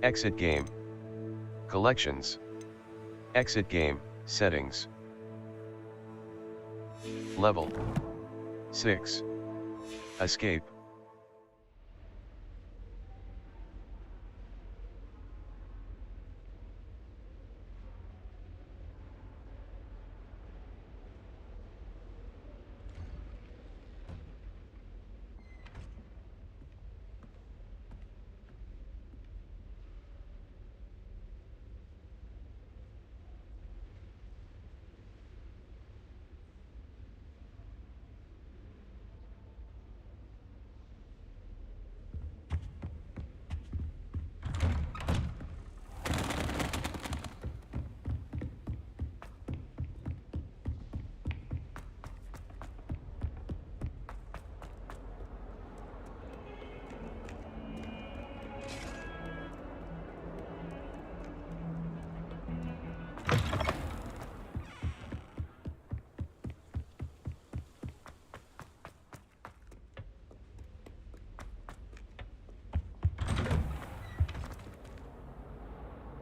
Exit game. Collections. Exit game, settings. Level 6. Escape.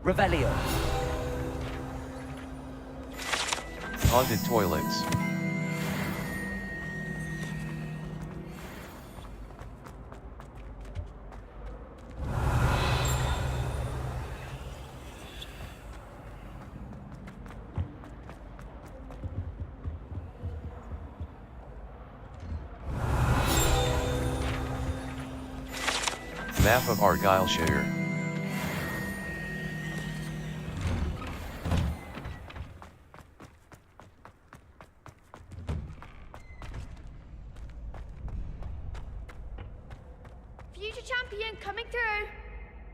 Revelio. Haunted toilets. Map of Argyllshire. Future champion coming through.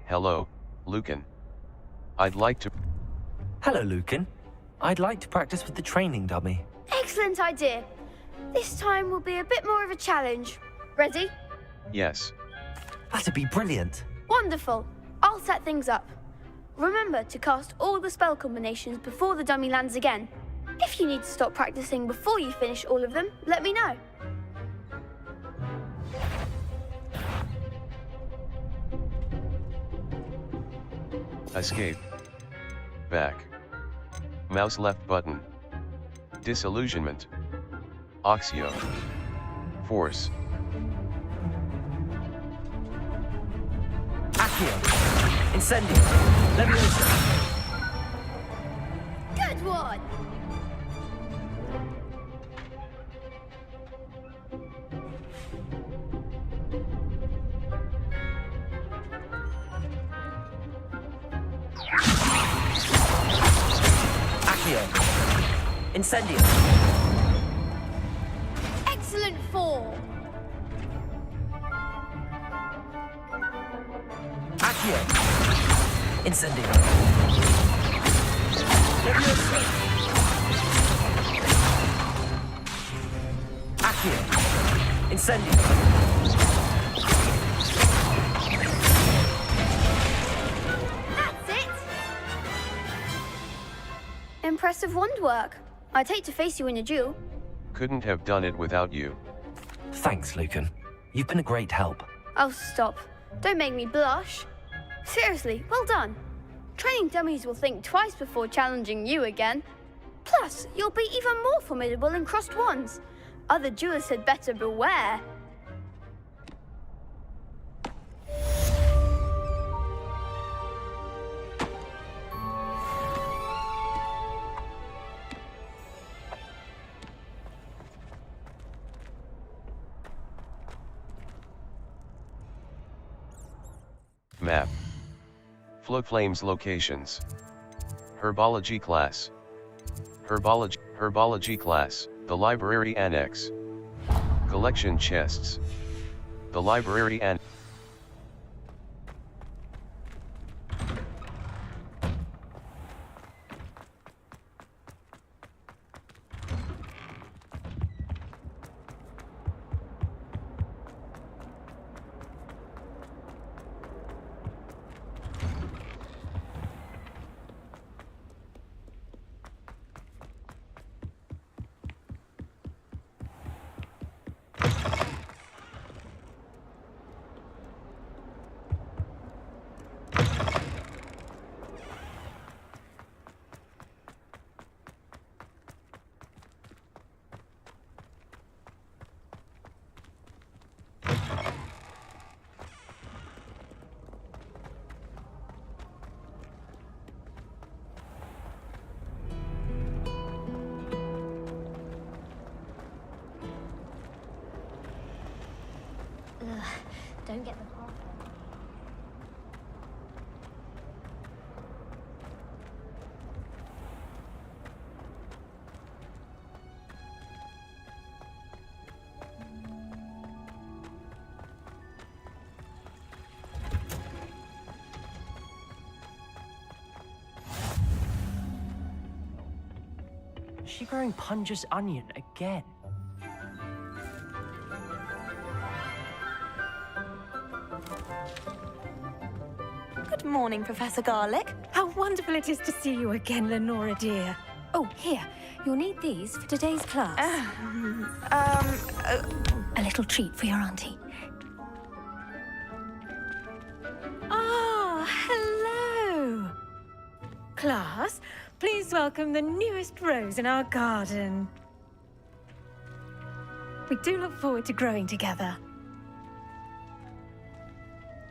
Hello, Lucan. I'd like to... Hello, Lucan. I'd like to practice with the training dummy. Excellent idea. This time will be a bit more of a challenge. Ready? Yes. That'd be brilliant. Wonderful. I'll set things up. Remember to cast all the spell combinations before the dummy lands again. If you need to stop practicing before you finish all of them, let me know. Escape. Back. Mouse left button. Disillusionment. Oxio. Force. Accio. Incendio. Leviosa. Good one. Accio. Incendio. Excellent form. Accio. Incendio. Leviosa. Accio. Incendio. That's it. Impressive wand work. I'd hate to face you in a duel. Couldn't have done it without you. Thanks, Lucan. You've been a great help. Oh, stop. Don't make me blush. Seriously, well done. Training dummies will think twice before challenging you again. Plus, you'll be even more formidable in crossed wands. Other duelists had better beware. Map. Flowflame's locations. Herbology class. Herbology class, the library annex. Collection chests. The library and Don't get the part. Is she growing Punja's onion again? Good morning, Professor Garlick. How wonderful it is to see you again, Lenora dear. Oh, here. You'll need these for today's class. A little treat for your auntie. Ah, hello. Class, please welcome the newest rose in our garden. We do look forward to growing together.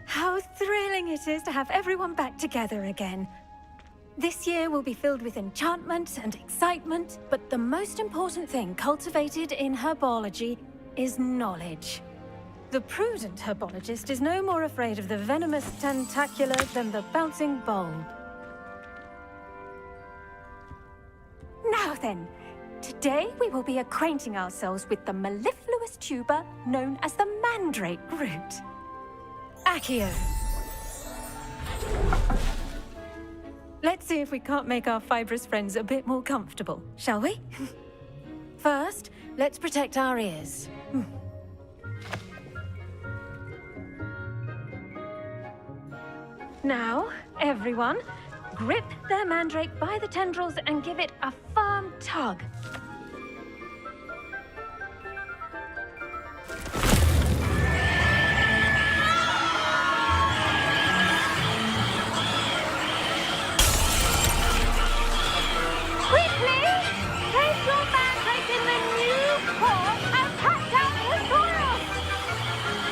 How thrilling it is to have everyone back together again. This year will be filled with enchantment and excitement, but the most important thing cultivated in herbology is knowledge. The prudent herbologist is no more afraid of the venomous tentacula than the bouncing bulb. Now then, today we will be acquainting ourselves with the mellifluous tuber known as the mandrake root. Accio. Let's see if we can't make our fibrous friends a bit more comfortable, shall we? First, let's protect our ears. Now, everyone, grip their mandrake by the tendrils and give it a firm tug. Quickly! Place your mandrake in the new pot and pack down the soil!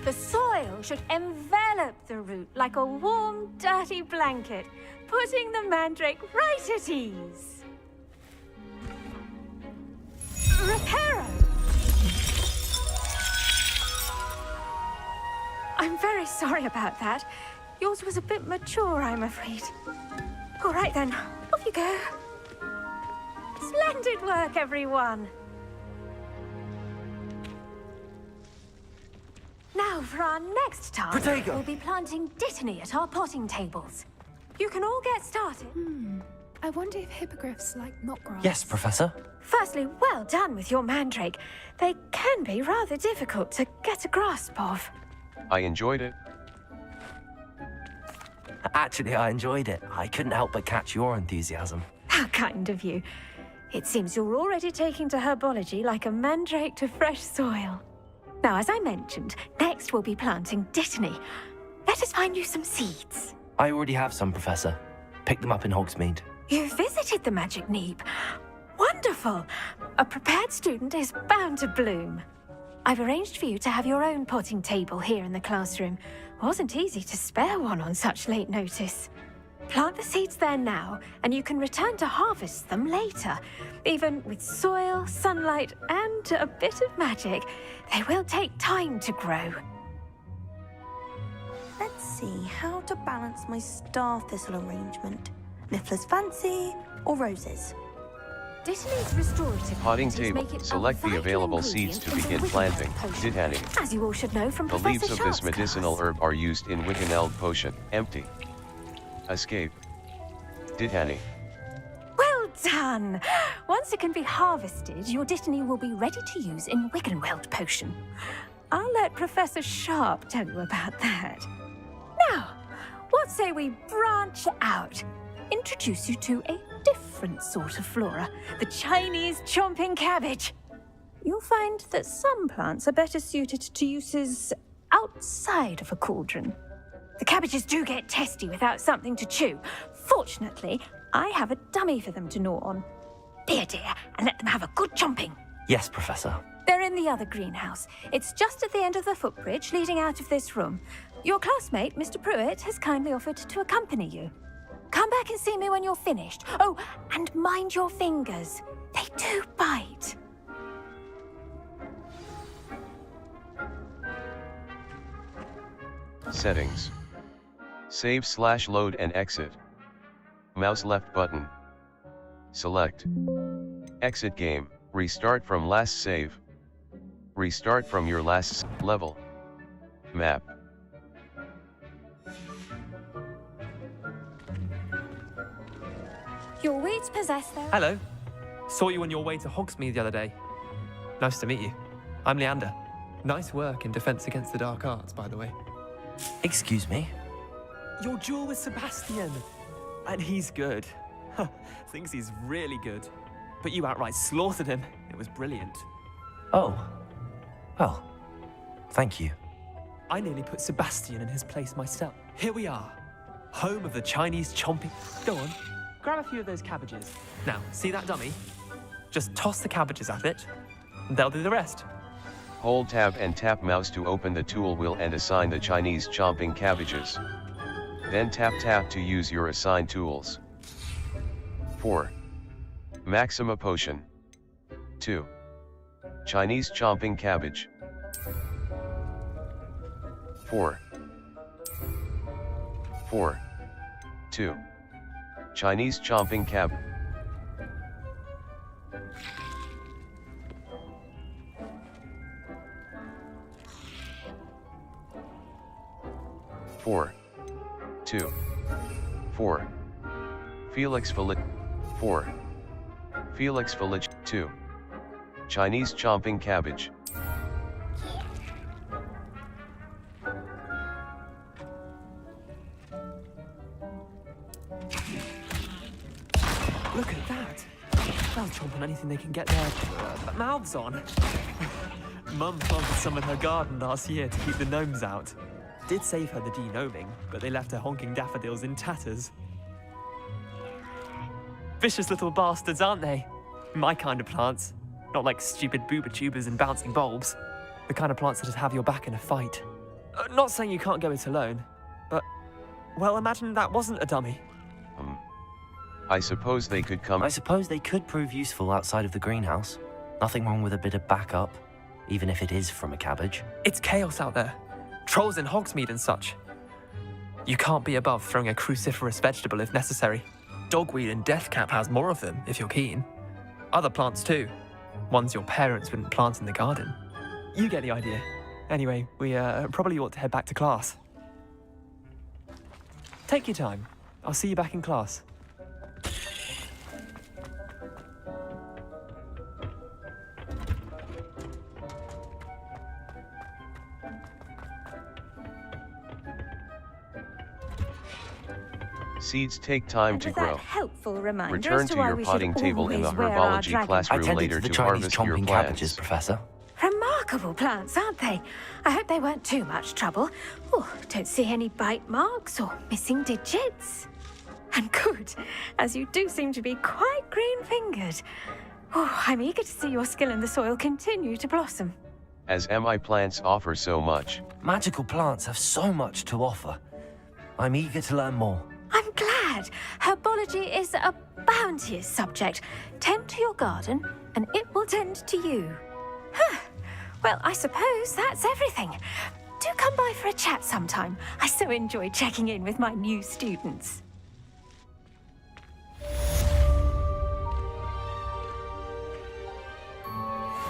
The soil should envelop the root like a warm, dirty blanket, putting the mandrake right at ease. Reparo! I'm very sorry about that. Yours was a bit mature, I'm afraid. All right then, off you go. Splendid work, everyone. Now, for our next task, Protego. we'll be planting dittany at our potting tables. You can all get started. I wonder if hippogriffs like knotgrass. Yes, Professor. Firstly, well done with your mandrake. They can be rather difficult to get a grasp of. I enjoyed it. Actually, I enjoyed it. I couldn't help but catch your enthusiasm. How kind of you. It seems you're already taking to herbology like a mandrake to fresh soil. Now, as I mentioned, next we'll be planting dittany. Let us find you some seeds. I already have some, Professor. Picked them up in Hogsmeade. You visited the Magic Neep. Wonderful. A prepared student is bound to bloom. I've arranged for you to have your own potting table here in the classroom. Wasn't easy to spare one on such late notice. Plant the seeds there now, and you can return to harvest them later. Even with soil, sunlight, and a bit of magic, they will take time to grow. Let's see how to balance my star thistle arrangement. Niffler's fancy or roses? Dittany's restorative Potting properties table. make it a Select the vital available seeds to ingredient in begin the Wiccan planting. potion. Dittany. As you all should know from The Professor leaves of this Sharp's medicinal class. herb are used in Wiccaneld potion. Empty. Escape. Dittany. Well done! Once it can be harvested, your dittany will be ready to use in Wiggenweld potion. I'll let Professor Sharp tell you about that. Now, what say we branch out? Introduce you to a different sort of flora, the Chinese chomping cabbage. You'll find that some plants are better suited to uses outside of a cauldron. The cabbages do get testy without something to chew. Fortunately, I have a dummy for them to gnaw on. Be a dear and let them have a good chomping. Yes, Professor. They're in the other greenhouse. It's just at the end of the footbridge leading out of this room. Your classmate, Mr. Pruitt, has kindly offered to accompany you. Come back and see me when you're finished. Oh, and mind your fingers. They do bite. Settings. Save/load and exit. Mouse left button. Select. Exit game, restart from last save. Restart from your last level. Map. Your weeds possess their... Hello. Saw you on your way to Hogsmeade the other day. Nice to meet you. I'm Leander. Nice work in Defense Against the Dark Arts, by the way. Excuse me? Your duel with Sebastian. And he's good. Thinks he's really good. But you outright slaughtered him. It was brilliant. Oh. Well, thank you. I nearly put Sebastian in his place myself. Here we are. Home of the Chinese chomping... Go on. Grab a few of those cabbages. Now, see that dummy? Just toss the cabbages at it, and they'll do the rest. Hold tab and tap mouse to open the tool wheel and assign the Chinese chomping cabbages. Then tap to use your assigned tools. 4. Maxima potion. 2. Chinese chomping cabbage. 4. 2. Chinese chomping cab. 4. 2. 4. Felix Village. 4. Felix Village. 2. Chinese chomping cabbage. Look at that. They'll chomp on anything they can get their mouths on. Mum planted some in her garden last year to keep the gnomes out. Did save her the de-gnoming, but they left her honking daffodils in tatters. Vicious little bastards, aren't they? My kind of plants. Not like stupid booba tubers and bouncing bulbs. The kind of plants that'd have your back in a fight. Not saying you can't go it alone, but... Well, imagine that wasn't a dummy. I suppose they could come. I suppose they could prove useful outside of the greenhouse. Nothing wrong with a bit of backup, even if it is from a cabbage. It's chaos out there. Trolls in Hogsmeade and such. You can't be above throwing a cruciferous vegetable if necessary. Dogweed and deathcap has more of them, if you're keen. Other plants too. Ones your parents wouldn't plant in the garden. You get the idea. Anyway, we probably ought to head back to class. Take your time. I'll see you back in class. Seeds take time And to with that grow. helpful reminder Return as to why your we potting should table in the always wear our herbology dragon- I classroom tended later to the to Chinese harvest your chomping cabbages, plants. Professor. Remarkable plants, aren't they? I hope they weren't too much trouble. Oh, don't see any bite marks or missing digits. And good, as you do seem to be quite green-fingered. Oh, I'm eager to see your skill in the soil continue to blossom. As MI plants offer so much. Magical plants have so much to offer. I'm eager to learn more. I'm glad. Herbology is a bounteous subject. Tend to your garden, and it will tend to you. Huh. Well, I suppose that's everything. Do come by for a chat sometime. I so enjoy checking in with my new students.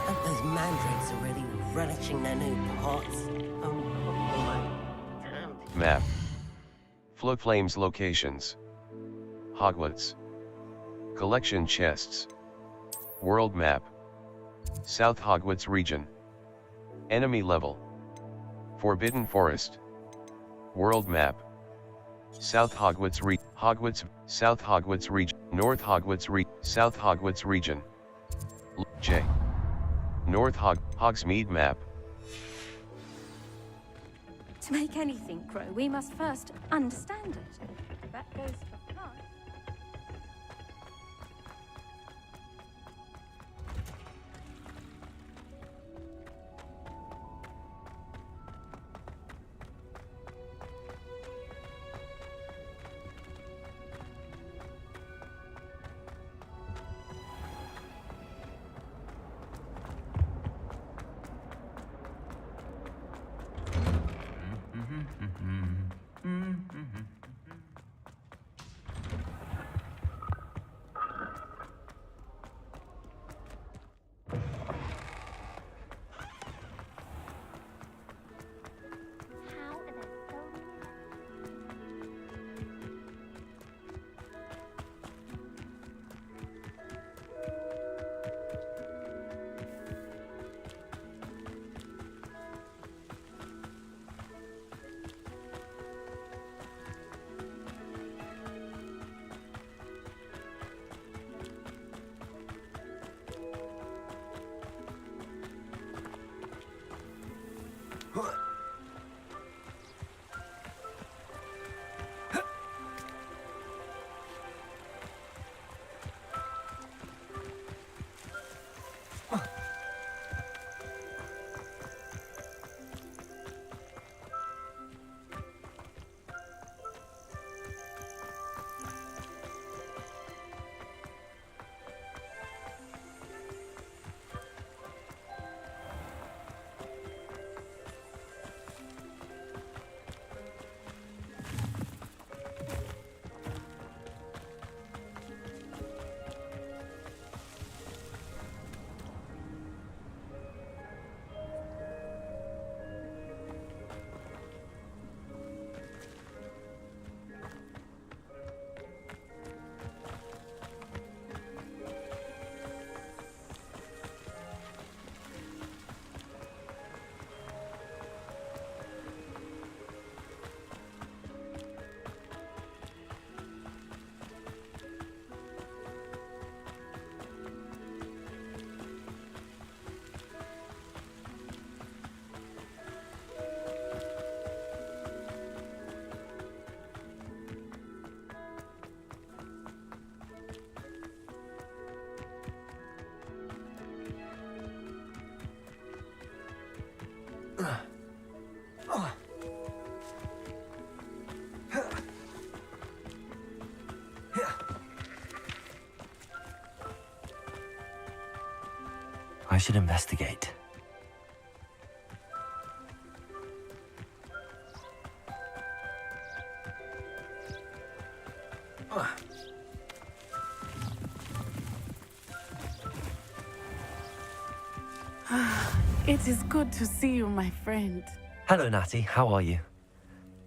Hope those mandrakes are ready, relishing their new pots. Oh, my God. Map. Floodflames locations. Hogwarts. Collection chests. World map. South Hogwarts region. Enemy level. Forbidden forest. World map. South Hogwarts South Hogwarts region. North Hogwarts South Hogwarts region. J. North Hogsmeade map. To make anything grow, we must first understand it. That goes for plants. I should investigate. It is good to see you, my friend. Hello, Natty. How are you?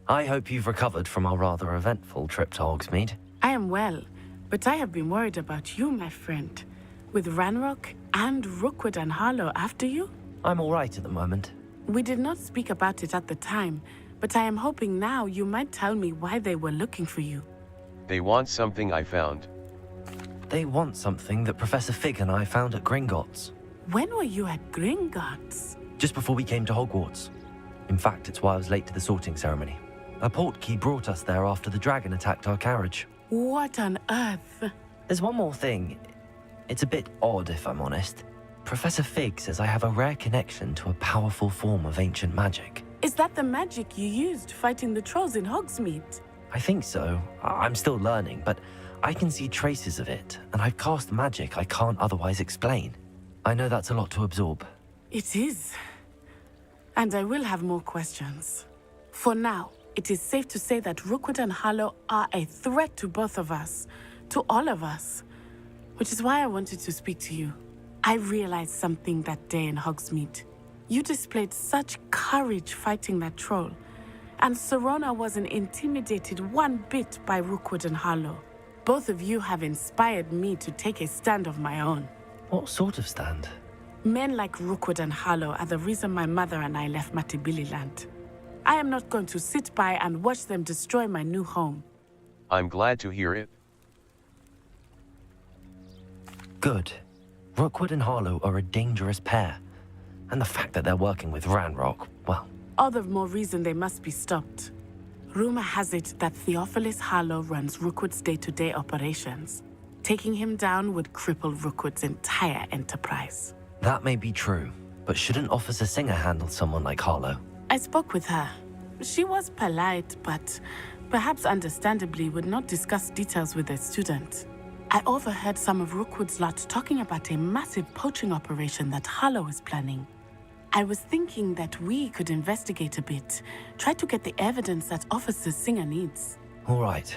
I hope you've recovered from our rather eventful trip to Hogsmeade. I am well, but I have been worried about you, my friend. With Ranrock and Rookwood and Harlow after you? I'm all right at the moment. We did not speak about it at the time, but I am hoping now you might tell me why they were looking for you. They want something I found. They want something that Professor Fig and I found at Gringotts. When were you at Gringotts? Just before we came to Hogwarts. In fact, it's why I was late to the sorting ceremony. A portkey brought us there after the dragon attacked our carriage. What on earth? There's one more thing. It's a bit odd, if I'm honest. Professor Fig says I have a rare connection to a powerful form of ancient magic. Is that the magic you used fighting the trolls in Hogsmeade? I think so. I'm still learning, but I can see traces of it, and I've cast magic I can't otherwise explain. I know that's a lot to absorb. It is. And I will have more questions. For now, it is safe to say that Rookwood and Harlow are a threat to both of us, to all of us, which is why I wanted to speak to you. I realized something that day in Hogsmeade. You displayed such courage fighting that troll, and Serona wasn't intimidated one bit by Rookwood and Harlow. Both of you have inspired me to take a stand of my own. What sort of stand? Men like Rookwood and Harlow are the reason my mother and I left Matibili-land. I am not going to sit by and watch them destroy my new home. I'm glad to hear it. Good. Rookwood and Harlow are a dangerous pair. And the fact that they're working with Ranrock, well... All the more reason they must be stopped. Rumor has it that Theophilus Harlow runs Rookwood's day-to-day operations. Taking him down would cripple Rookwood's entire enterprise. That may be true, but shouldn't Officer Singer handle someone like Harlow? I spoke with her. She was polite, but perhaps understandably would not discuss details with a student. I overheard some of Rookwood's lot talking about a massive poaching operation that Harlow is planning. I was thinking that we could investigate a bit, try to get the evidence that Officer Singer needs. All right,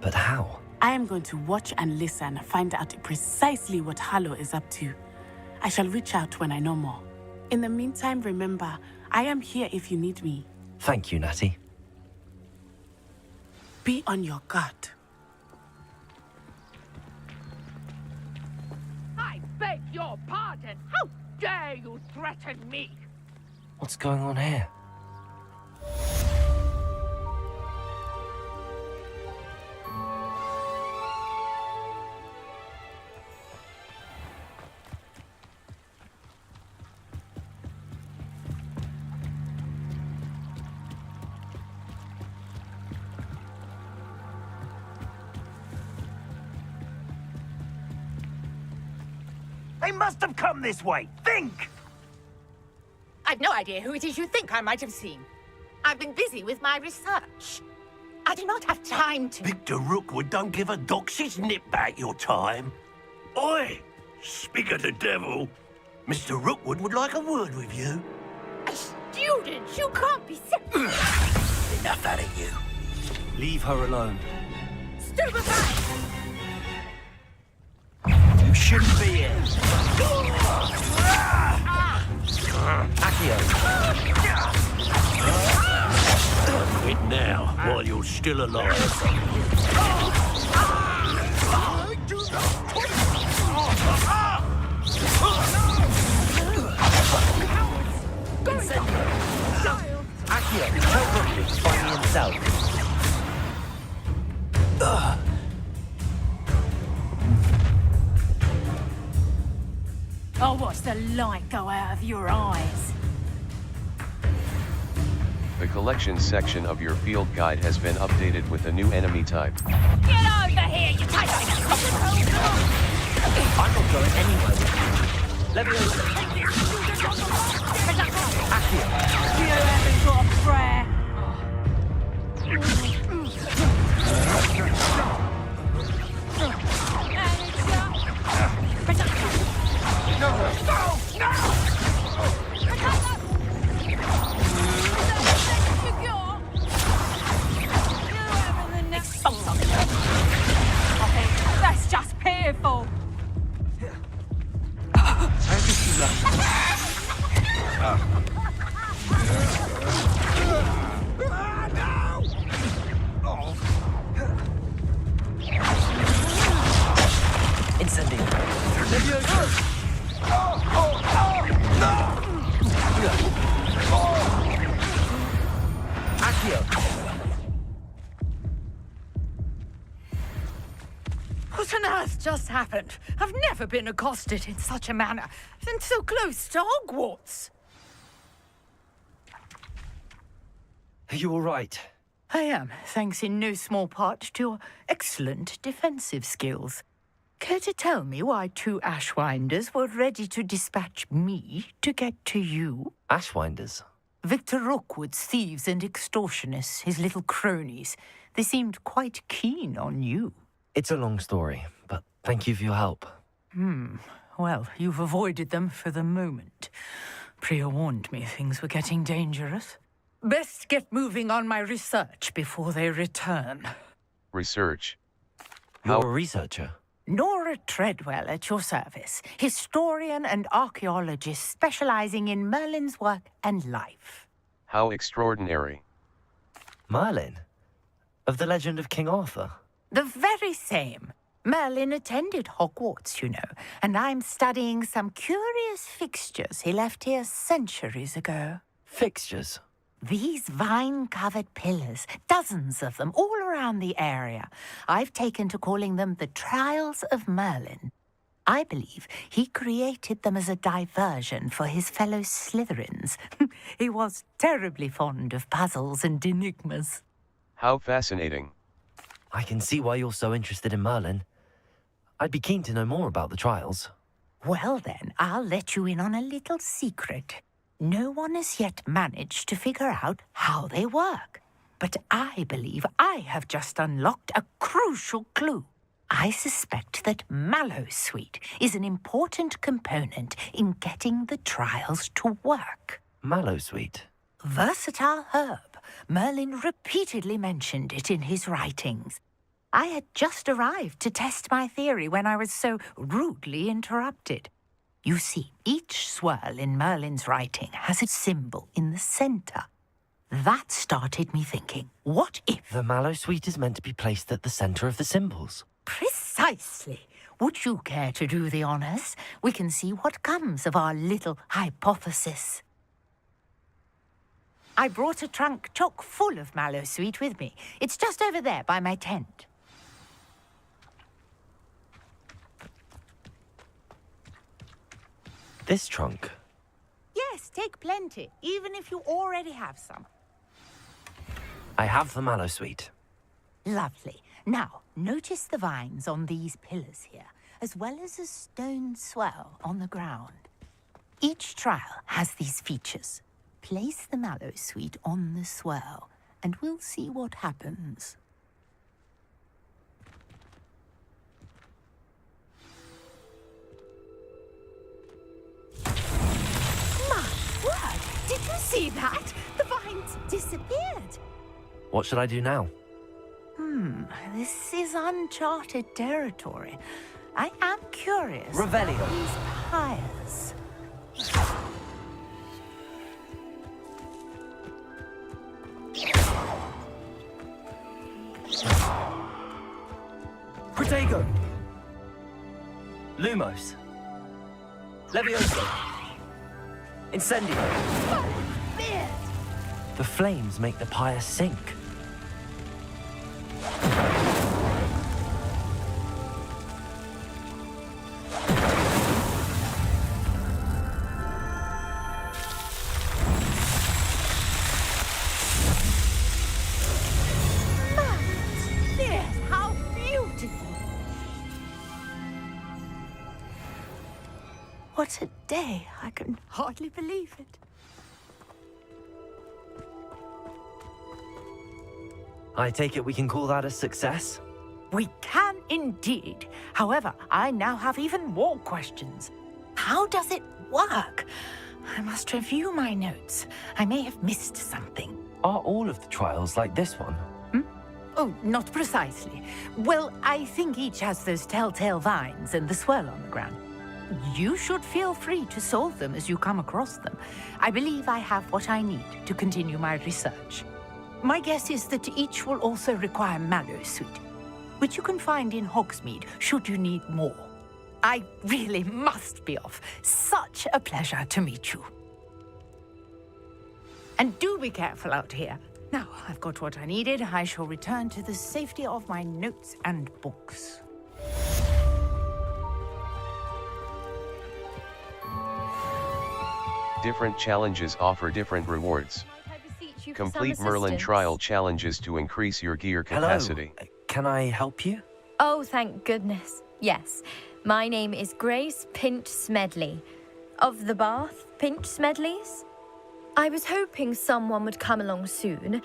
but how? I am going to watch and listen, find out precisely what Harlow is up to. I shall reach out when I know more. In the meantime, remember, I am here if you need me. Thank you, Natty. Be on your guard. I beg your pardon. How dare you threaten me? What's going on here? They must have come this way. Think! I've no idea who it is you think I might have seen. I've been busy with my research. I do not have time to... Victor Rookwood don't give a doxy's nip back your time. Oi! Speak of the devil. Mr. Rookwood would like a word with you. A student? You can't be Enough out of you. Leave her alone. Stupefy! You shouldn't be here. Accio! Quit now, while you're still alive. Accio, tell Rookwood to find me himself. I'll watch the light go out of your eyes. The collections section of your field guide has been updated with a new enemy type. Get over here, you tight I'm not going anywhere with you. Let me over. Accio! You haven't got a prayer. Incendio. What on earth just happened? I've never been accosted in such a manner, and so close to Hogwarts. Are you all right? I am, thanks in no small part to your excellent defensive skills. Care to tell me why 2 Ashwinders were ready to dispatch me to get to you? Ashwinders? Victor Rookwood's thieves and extortionists, his little cronies. They seemed quite keen on you. It's a long story, but thank you for your help. Well, you've avoided them for the moment. Priya warned me things were getting dangerous. Best get moving on my research before they return. Research. You're a researcher? Nora Treadwell at your service, historian and archaeologist specializing in Merlin's work and life. How extraordinary. Merlin? Of the legend of King Arthur? The very same. Merlin attended Hogwarts, you know, and I'm studying some curious fixtures he left here centuries ago. Fixtures? These vine-covered pillars, dozens of them, all around the area. I've taken to calling them the Trials of Merlin. I believe he created them as a diversion for his fellow Slytherins. He was terribly fond of puzzles and enigmas. How fascinating. I can see why you're so interested in Merlin. I'd be keen to know more about the trials. Well then, I'll let you in on a little secret. No one has yet managed to figure out how they work. But I believe I have just unlocked a crucial clue. I suspect that Mallowsweet is an important component in getting the trials to work. Mallowsweet? Versatile herb. Merlin repeatedly mentioned it in his writings. I had just arrived to test my theory when I was so rudely interrupted. You see, each swirl in Merlin's writing has a symbol in the center. That started me thinking, what if... The Mallowsweet is meant to be placed at the center of the symbols. Precisely. Would you care to do the honors? We can see what comes of our little hypothesis. I brought a trunk chock full of Mallowsweet with me. It's just over there by my tent. This trunk? Yes, take plenty, even if you already have some. I have the Mallowsweet. Lovely. Now, notice the vines on these pillars here, as well as a stone swell on the ground. Each trial has these features. Place the Mallowsweet on the swell, and we'll see what happens. My word! Did you see that? The vines disappeared. What should I do now? This is uncharted territory. I am curious. Revelio. About these pyres. Protego! Lumos! Levioso! Incendio! The flames make the pyre sink. How beautiful! What a day! I can hardly believe it. I take it we can call that a success? We can indeed. However, I now have even more questions. How does it work? I must review my notes. I may have missed something. Are all of the trials like this one? Oh, not precisely. Well, I think each has those telltale vines and the swirl on the ground. you should feel free to solve them as you come across them. I believe I have what I need to continue my research. My guess is that each will also require mallowsweet, which you can find in Hogsmeade should you need more. I really must be off. Such a pleasure to meet you. And do be careful out here. Now, I've got what I needed. I shall return to the safety of my notes and books. Different challenges offer different rewards. Complete Merlin trial challenges to increase your gear capacity. Hello. Can I help you? Oh, thank goodness. Yes. My name is Grace Pinch Smedley. Of the Bath Pinch Smedleys? I was hoping someone would come along soon.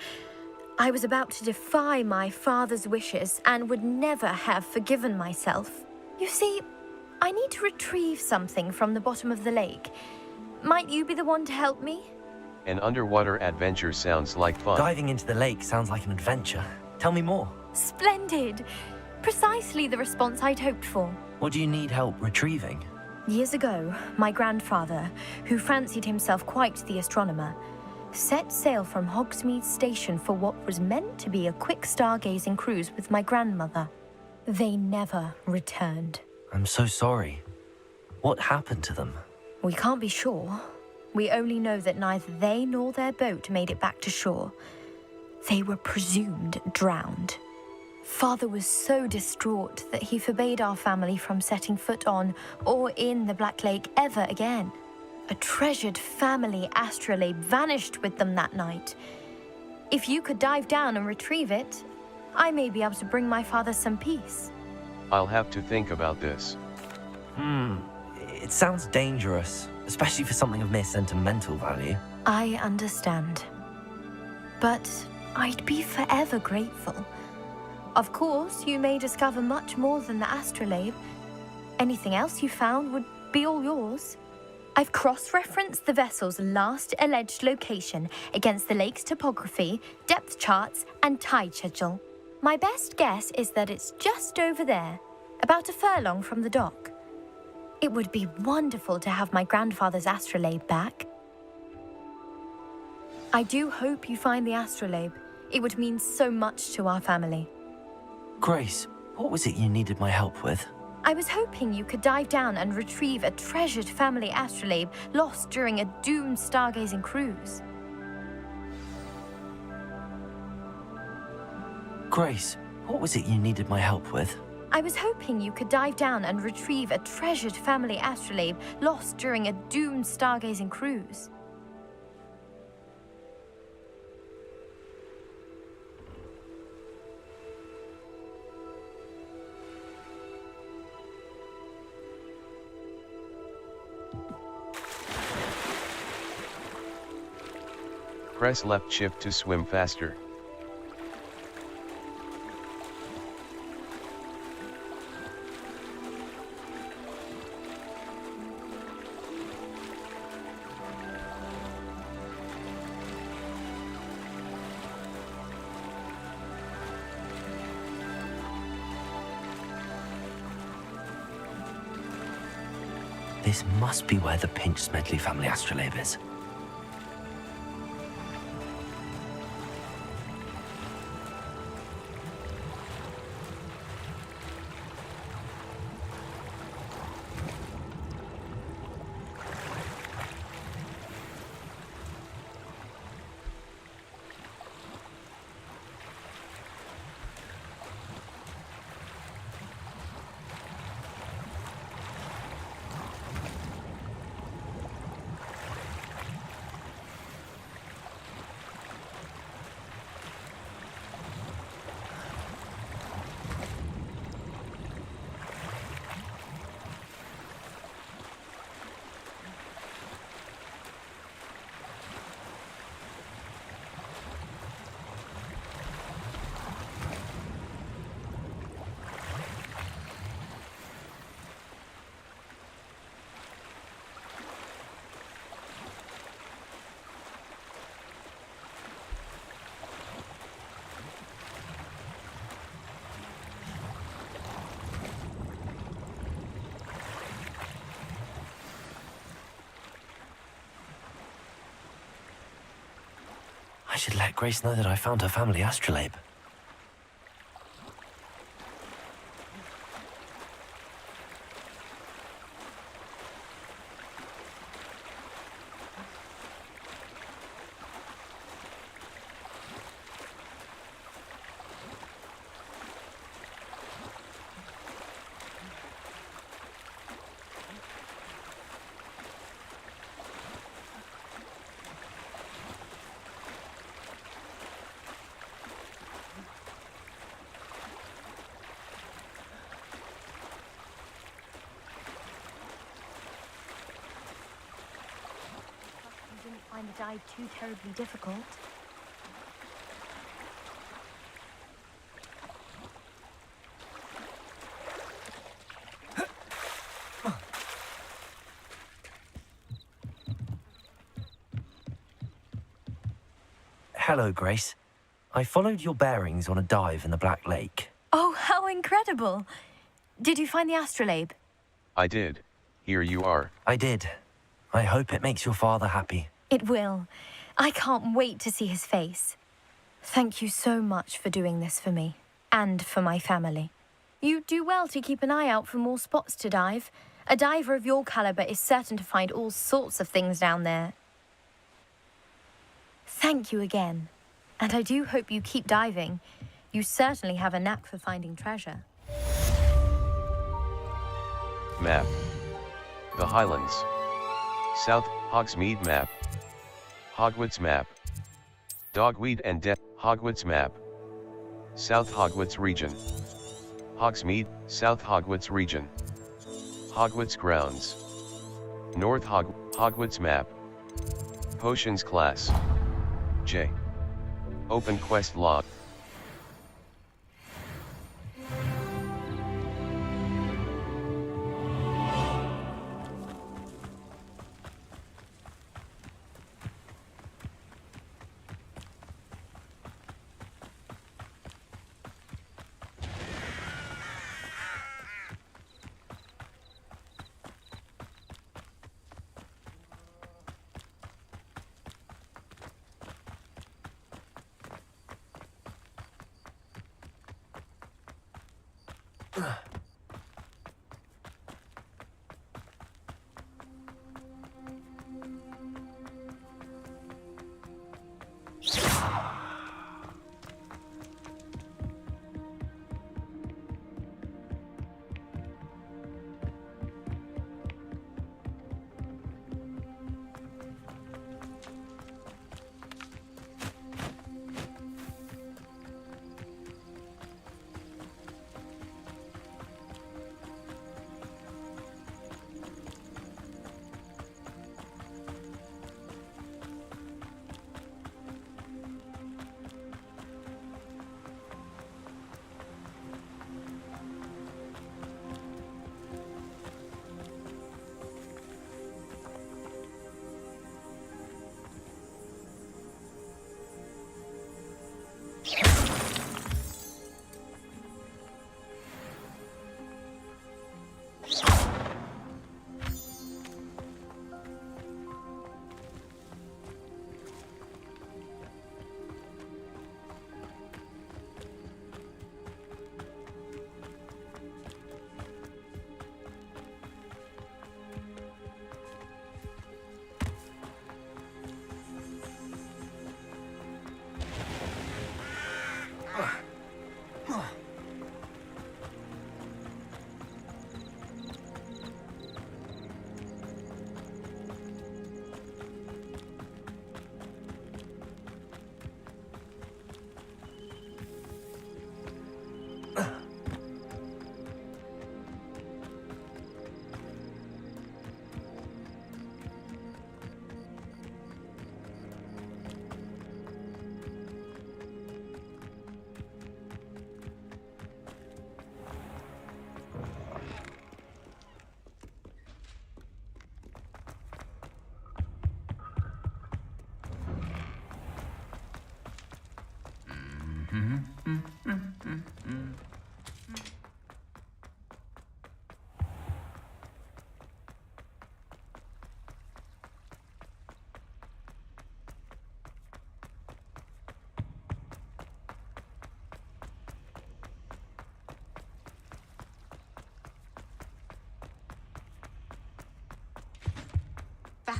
I was about to defy my father's wishes and would never have forgiven myself. You see, I need to retrieve something from the bottom of the lake. Might you be the one to help me? An underwater adventure sounds like fun. Diving into the lake sounds like an adventure. Tell me more. Splendid! Precisely the response I'd hoped for. What do you need help retrieving? Years ago, my grandfather, who fancied himself quite the astronomer, set sail from Hogsmeade Station for what was meant to be a quick stargazing cruise with my grandmother. They never returned. I'm so sorry. What happened to them? We can't be sure. We only know that neither they nor their boat made it back to shore. They were presumed drowned. Father was so distraught that he forbade our family from setting foot on or in the Black Lake ever again. A treasured family astrolabe vanished with them that night. If you could dive down and retrieve it, I may be able to bring my father some peace. I'll have to think about this. It sounds dangerous, especially for something of mere sentimental value. I understand. But I'd be forever grateful. Of course, you may discover much more than the astrolabe. Anything else you found would be all yours. I've cross-referenced the vessel's last alleged location against the lake's topography, depth charts, and tide schedule. My best guess is that it's just over there, about a furlong from the dock. It would be wonderful to have my grandfather's astrolabe back. I do hope you find the astrolabe. It would mean so much to our family. Grace, what was it you needed my help with? I was hoping you could dive down and retrieve a treasured family astrolabe lost during a doomed stargazing cruise. Grace, what was it you needed my help with? I was hoping you could dive down and retrieve a treasured family astrolabe lost during a doomed stargazing cruise. Press left shift to swim faster. This must be where the Pinch Smedley family astrolabe is. I should let Grace know that I found her family astrolabe. You didn't find the dive too terribly difficult. Hello, Grace. I followed your bearings on a dive in the Black Lake. Oh, how incredible! Did you find the astrolabe? I did. Here you are. I did. I hope it makes your father happy. It will. I can't wait to see his face. Thank you so much for doing this for me, and for my family. You do well to keep an eye out for more spots to dive. A diver of your caliber is certain to find all sorts of things down there. Thank you again. And I do hope you keep diving. You certainly have a knack for finding treasure. Map. The Highlands. South, Hogsmeade map. Hogwarts map. Dogweed and Hogwarts map. South Hogwarts region. Hogsmeade, South Hogwarts region. Hogwarts grounds. North Hogwarts map. Potions class. J. Open quest log.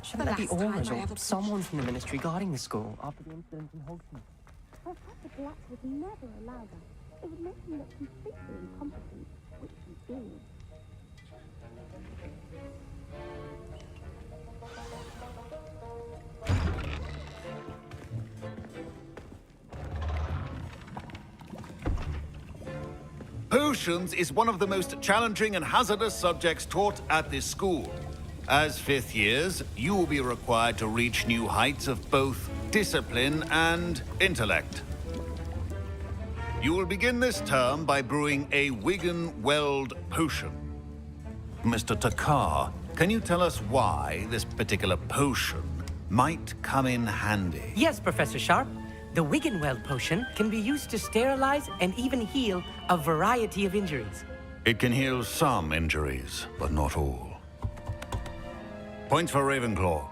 Shouldn't there be Aurors or someone from the Ministry guarding the school after the incident in Hogsmeade? Professor Black would never allow that. It would make him look completely incompetent, which he is. Potions is one of the most challenging and hazardous subjects taught at this school. As fifth years, you will be required to reach new heights of both discipline and intellect. You will begin this term by brewing a Wiggenweld potion. Mr. Takar, can you tell us why this particular potion might come in handy? Yes, Professor Sharp. The Wiggenweld potion can be used to sterilize and even heal a variety of injuries. It can heal some injuries, but not all. Points for Ravenclaw.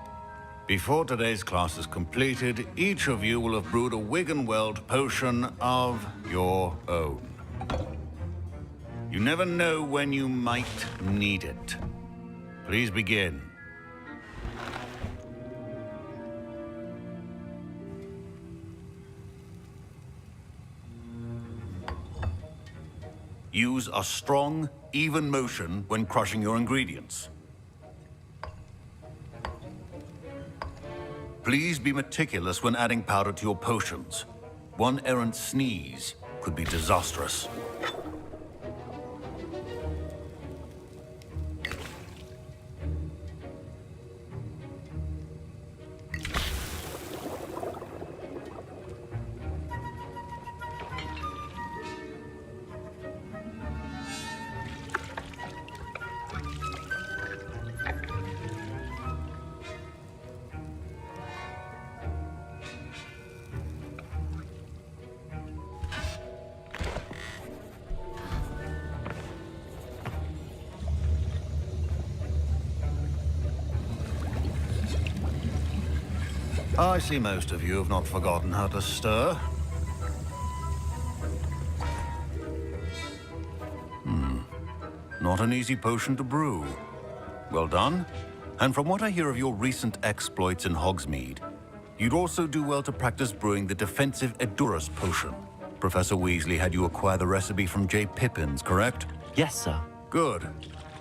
Before today's class is completed, each of you will have brewed a Wiggenweld potion of your own. You never know when you might need it. Please begin. Use a strong, even motion when crushing your ingredients. Please be meticulous when adding powder to your potions. One errant sneeze could be disastrous. I see most of you have not forgotten how to stir. Not an easy potion to brew. Well done. And from what I hear of your recent exploits in Hogsmeade, you'd also do well to practice brewing the defensive Edurus potion. Professor Weasley had you acquire the recipe from J. Pippin's, correct? Yes, sir. Good.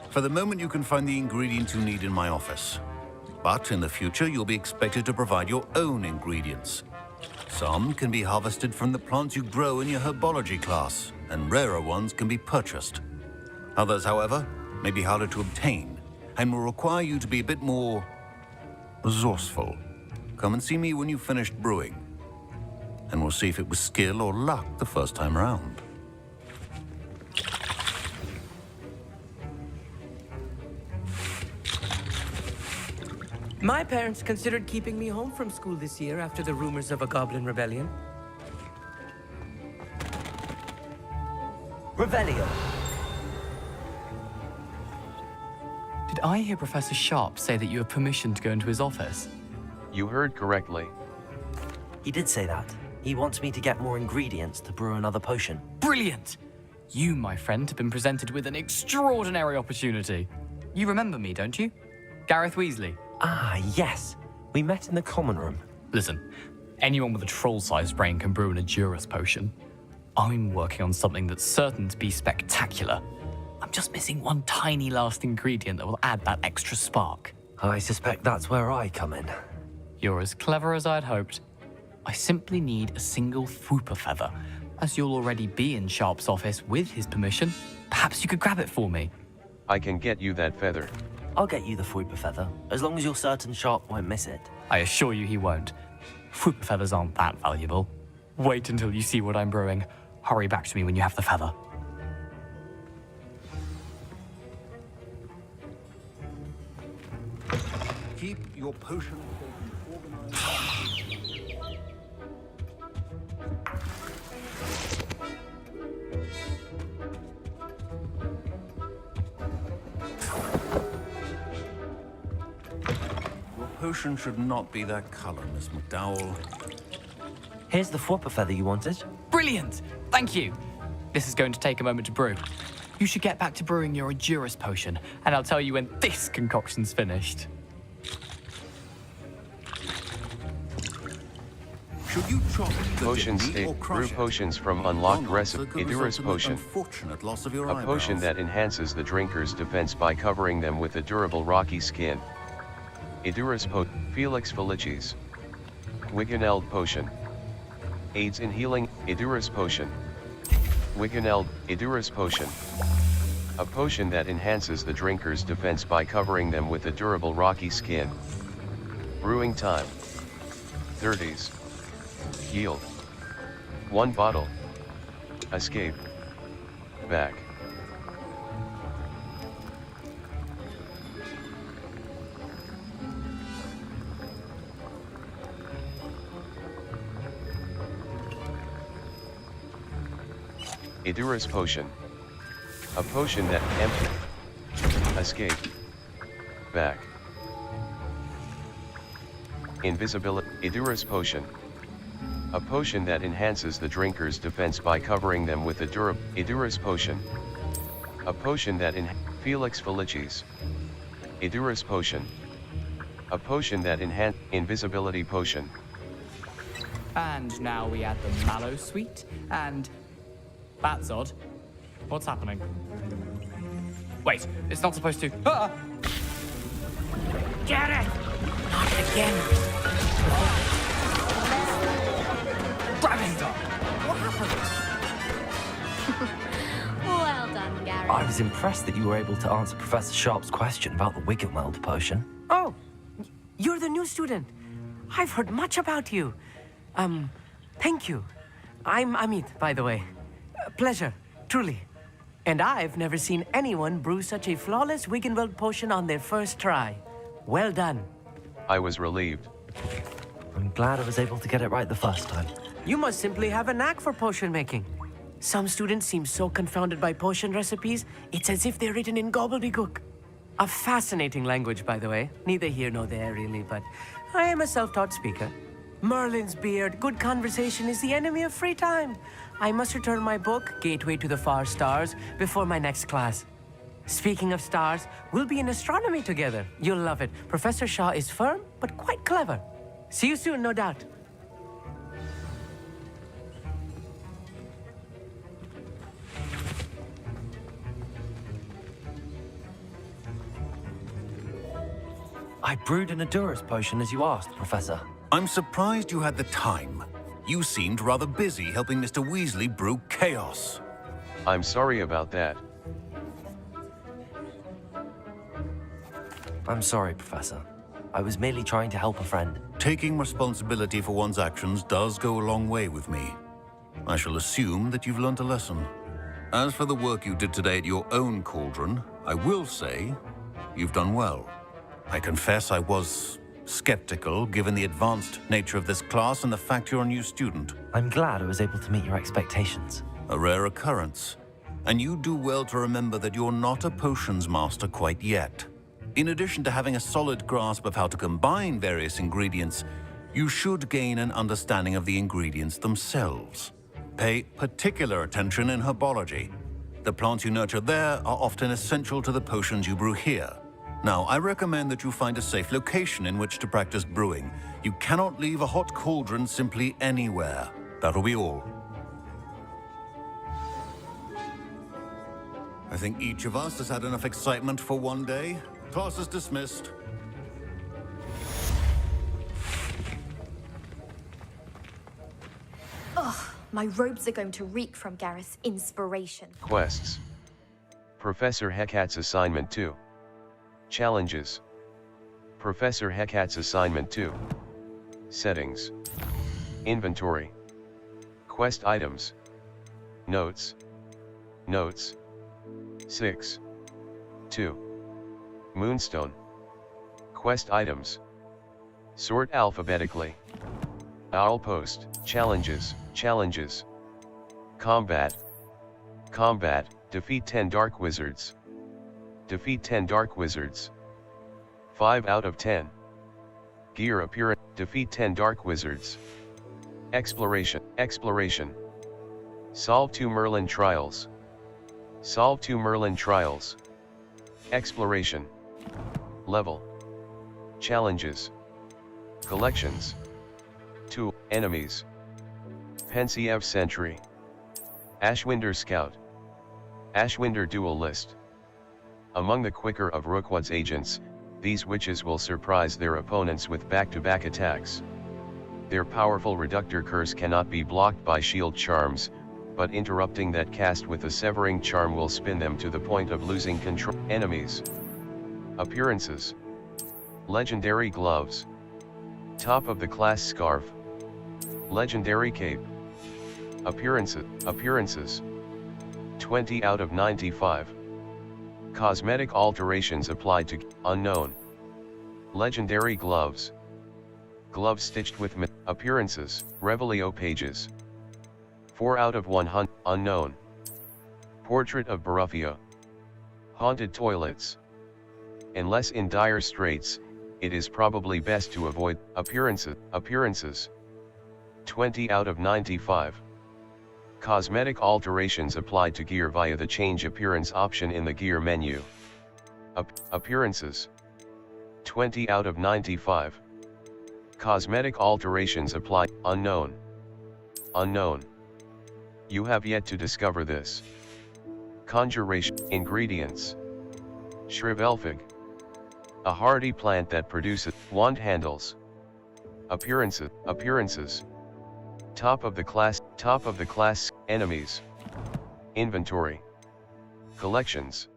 For the moment, you can find the ingredients you need in my office. But in the future, you'll be expected to provide your own ingredients. Some can be harvested from the plants you grow in your herbology class, and rarer ones can be purchased. Others, however, may be harder to obtain, and will require you to be a bit more resourceful. Come and see me when you've finished brewing, and we'll see if it was skill or luck the first time around. My parents considered keeping me home from school this year after the rumors of a goblin rebellion. Revelio. Did I hear Professor Sharp say that you have permission to go into his office? You heard correctly. He did say that. He wants me to get more ingredients to brew another potion. Brilliant! You, my friend, have been presented with an extraordinary opportunity. You remember me, don't you? Gareth Weasley. Ah, yes. We met in the common room. Listen, anyone with a troll-sized brain can brew an Edurus potion. I'm working on something that's certain to be spectacular. I'm just missing one tiny last ingredient that will add that extra spark. I suspect that's where I come in. You're as clever as I'd hoped. I simply need a single Fwooper feather. As you'll already be in Sharp's office with his permission, perhaps you could grab it for me. I can get you that feather. I'll get you the Fwooper feather, as long as you're certain Sharp won't miss it. I assure you he won't. Fwooper feathers aren't that valuable. Wait until you see what I'm brewing. Hurry back to me when you have the feather. Keep your potion organized. Your potion should not be that color, Miss McDowell. Here's the Fwooper feather you wanted. Brilliant! Thank you. This is going to take a moment to brew. You should get back to brewing your Edurus potion, and I'll tell you when this concoction's finished. Should you chop the Potion kidney state. or Brew crush it? potions from unlocked One recipe. answer could Idurus result in the potion. unfortunate loss of your A potion eyebrows. that enhances the drinker's defense by covering them with a durable rocky skin. Idurus potion. Felix Felicis. Wiggeneld potion. Aids in healing. Idurus potion. Wiggeneld. Idurus potion. A potion that enhances the drinker's defense by covering them with a durable rocky skin. Brewing time. 30s. Yield. 1 bottle. Escape. Back. Idurus potion. A potion that empty. Escape. Back. Invisibility. Idurus potion. A potion that enhances the drinker's defense by covering them with a durable. Idurus potion. A potion that Felix Felicis. Idurus potion. A potion that invisibility potion. And now we add the mallow sweet, and that's odd. What's happening? Wait, it's not supposed to. Ah! Get it! Not again. What happened? Well done, Gary. I was impressed that you were able to answer Professor Sharp's question about the Wiggenweld potion. Oh, you're the new student. I've heard much about you. Thank you. I'm Amit, by the way. Pleasure, truly. And I've never seen anyone brew such a flawless Wiggenweld potion on their first try. Well done. I was relieved. I'm glad I was able to get it right the first time. You must simply have a knack for potion making. Some students seem so confounded by potion recipes, it's as if they're written in gobbledygook. A fascinating language, by the way. Neither here nor there, really, but I am a self-taught speaker. Merlin's beard, good conversation is the enemy of free time. I must return my book, Gateway to the Far Stars, before my next class. Speaking of stars, we'll be in astronomy together. You'll love it. Professor Shaw is firm, but quite clever. See you soon, no doubt. I brewed an Idurus potion as you asked, Professor. I'm surprised you had the time. You seemed rather busy helping Mr. Weasley brew chaos. I'm sorry about that. I'm sorry, Professor. I was merely trying to help a friend. Taking responsibility for one's actions does go a long way with me. I shall assume that you've learnt a lesson. As for the work you did today at your own cauldron, I will say you've done well. I confess I was skeptical, given the advanced nature of this class and the fact you're a new student. I'm glad I was able to meet your expectations. A rare occurrence. And you do well to remember that you're not a potions master quite yet. In addition to having a solid grasp of how to combine various ingredients, you should gain an understanding of the ingredients themselves. Pay particular attention in herbology. The plants you nurture there are often essential to the potions you brew here. Now, I recommend that you find a safe location in which to practice brewing. You cannot leave a hot cauldron simply anywhere. That'll be all. I think each of us has had enough excitement for one day. Class is dismissed. Ugh, my robes are going to reek from Gareth's inspiration. Quests. Professor Hecat's Assignment 2. Challenges. Professor Hecat's Assignment 2. Settings. Inventory. Quest items. Notes. Notes. 6. 2. Moonstone. Quest items. Sort alphabetically. Owl post. Challenges. Challenges. Combat. Combat. Defeat 10 Dark Wizards. Defeat 10 Dark Wizards. 5 out of 10. Gear appearance. Defeat 10 Dark Wizards. Exploration. Exploration. Solve 2 Merlin trials. Solve 2 Merlin trials. Exploration. Level. Challenges. Collections. Tool. Enemies. Pensiev Sentry. Ashwinder Scout. Ashwinder Dual List. Among the quicker of Rookwood's agents, these witches will surprise their opponents with back-to-back attacks. Their powerful reductor curse cannot be blocked by shield charms, but interrupting that cast with a severing charm will spin them to the point of losing control. Enemies. Appearances. Legendary Gloves. Top of the class Scarf. Legendary Cape. Appearances. 20 out of 95. Cosmetic alterations applied to unknown. Legendary Gloves. Gloves stitched with appearances, Revelio pages. 4 out of 100, unknown. Portrait of Baruffio. Haunted toilets. Unless in dire straits, it is probably best to avoid appearances. 20 out of 95. Cosmetic alterations applied to gear via the change appearance option in the gear menu. Appearances. 20 out of 95. Cosmetic alterations applied, unknown. You have yet to discover this. Conjuration. Ingredients. Shrivelfig. A hardy plant that produces wand handles. Appearances. Top of the class, enemies. Inventory. Collections.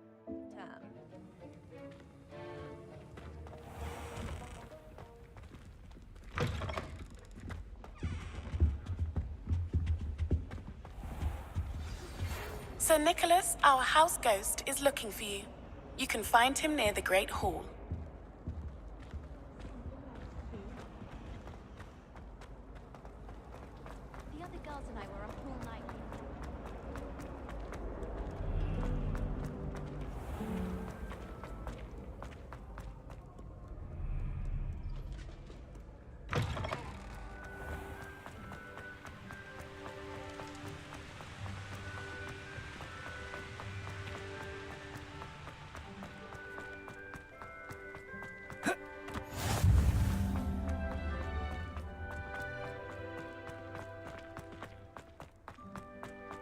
Sir Nicholas, our house ghost, is looking for you. You can find him near the Great Hall. The other girls and I were up all night.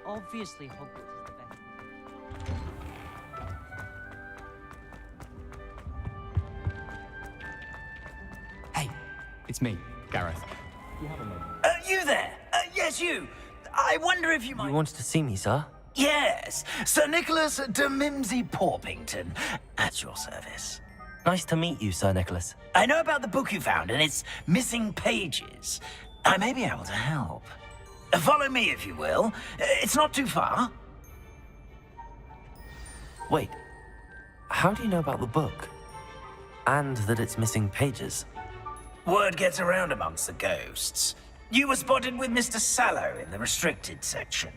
Obviously, Hogwarts is the best. Hey, it's me, Gareth. You have a moment. You there? Yes, you. I wonder if you might... You wanted to see me, sir? Yes, Sir Nicholas de Mimsy Porpington, at your service. Nice to meet you, Sir Nicholas. I know about the book you found and its missing pages. I may be able to help. Follow me, if you will. It's not too far. Wait, how do you know about the book? And that it's missing pages? Word gets around amongst the ghosts. You were spotted with Mr. Sallow in the restricted section.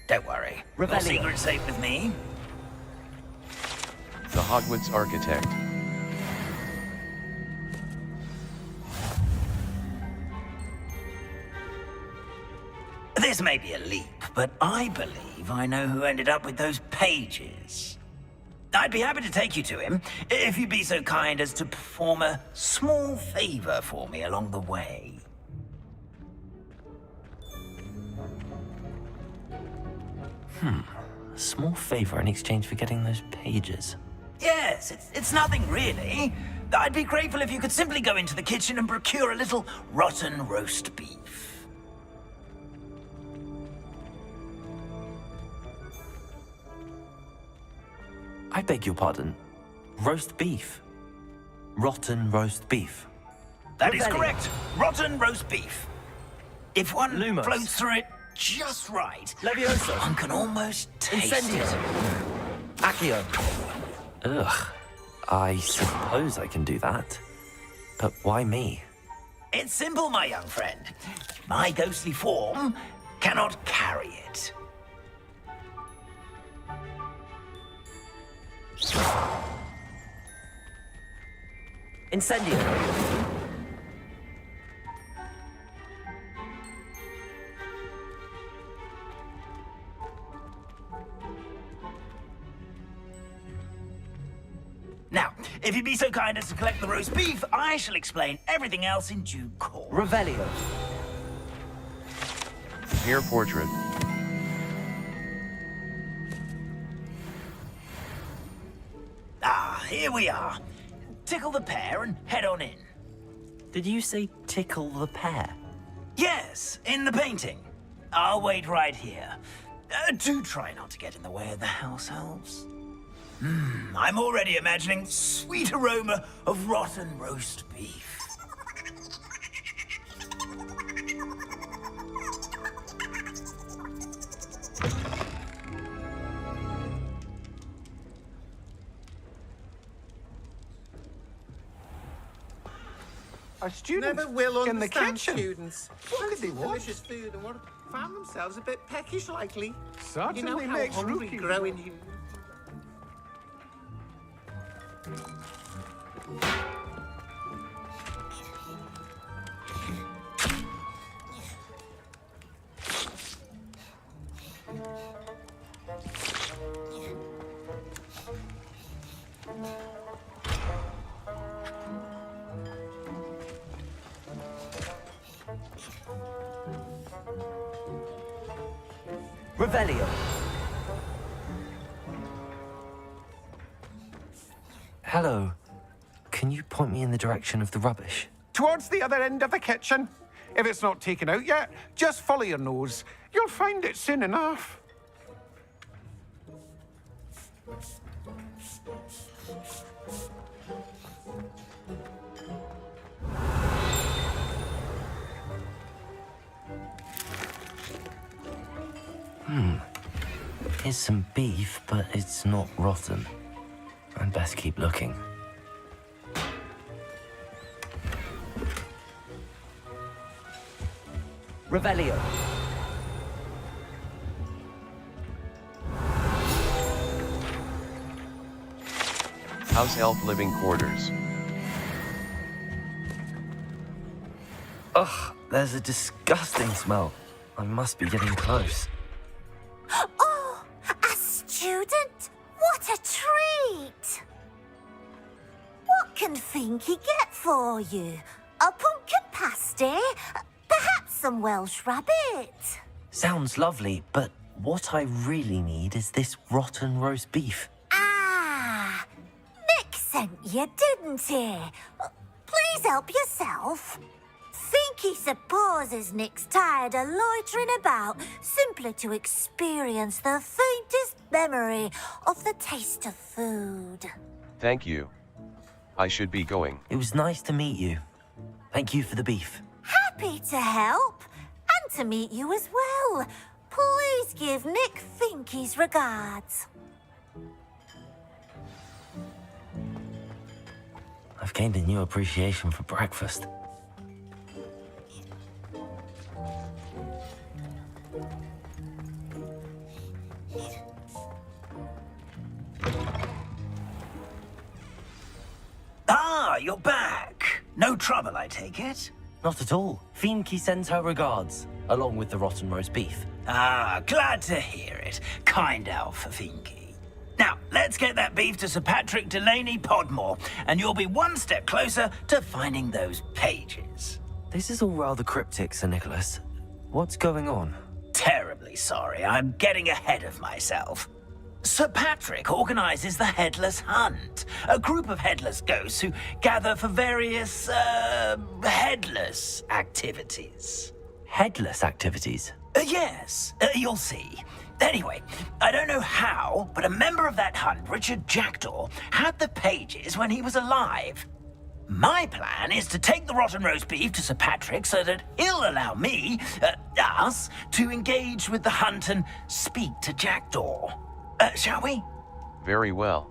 Don't worry, your secret's safe with me. The Hogwarts Architect. This may be a leap, but I believe I know who ended up with those pages. I'd be happy to take you to him, if you'd be so kind as to perform a small favor for me along the way. A small favor in exchange for getting those pages. Yes, it's nothing really. I'd be grateful if you could simply go into the kitchen and procure a little rotten roast beef. I beg your pardon. Roast beef. Rotten roast beef. That is correct. Rotten roast beef. If one Lumos. floats through it just right, Levioso. one can almost taste Incendio. it. Accio. Ugh. I suppose I can do that. But why me? It's simple, my young friend. My ghostly form cannot carry it. Incendio. Now, if you'd be so kind as to collect the roast beef, I shall explain everything else in due course. Revelio. hair portrait. Ah, here we are. Tickle the pear and head on in. Did you say tickle the pear? Yes, in the painting. I'll wait right here. Do try not to get in the way of the house elves. I'm already imagining sweet aroma of rotten roast beef. A student Never will in the understand kitchen. students. What could they want? Delicious food and what found themselves a bit peckish lately. Certainly you know how makes hungry rookies growing want. you. Revelio. Hello. Can you point me in the direction of the rubbish? Towards the other end of the kitchen. If it's not taken out yet, just follow your nose. You'll find it soon enough. Here's some beef, but it's not rotten. I'd best keep looking. Revelio. House elf living quarters. Ugh, there's a disgusting smell. I must be getting close. Oh, a student? What a treat! What can Finky get for you? A pumpkin pasty? Perhaps some Welsh rabbit? Sounds lovely, but what I really need is this rotten roast beef. Ah, Nick sent you, didn't he? Please help yourself. Finky supposes Nick's tired of loitering about simply to experience the faintest memory of the taste of food. Thank you. I should be going. It was nice to meet you. Thank you for the beef. Happy to help, and to meet you as well. Please give Nick Finky's regards. I've gained a new appreciation for breakfast. Ah, you're back. No trouble, I take it? Not at all. Finky sends her regards, along with the rotten roast beef. Ah, glad to hear it. Kind elf for Finky. Now, let's get that beef to Sir Patrick Delaney Podmore, and you'll be one step closer to finding those pages. This is all rather cryptic, Sir Nicholas. What's going on? Terribly sorry, I'm getting ahead of myself. Sir Patrick organizes the Headless Hunt, a group of headless ghosts who gather for various, headless activities. Headless activities? Yes, you'll see. Anyway, I don't know how, but a member of that hunt, Richard Jackdaw, had the pages when he was alive. My plan is to take the rotten roast beef to Sir Patrick so that he'll allow me, us, to engage with the hunt and speak to Jackdaw. Shall we? Very well.